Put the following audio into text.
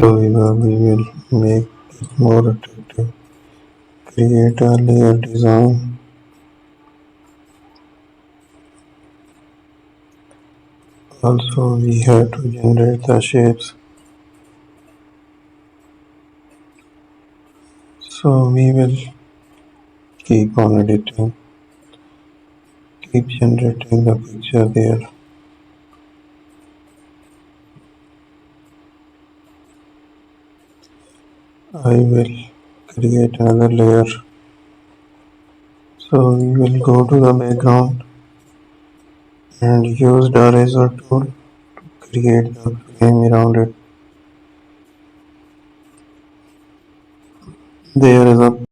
We will make it more attractive. Create a layer design. Also, we have to generate the shapes. So we will keep on editing, keep generating the picture there. I will create another layer. So we will go to the background and use the eraser tool to create the frame around it. There is a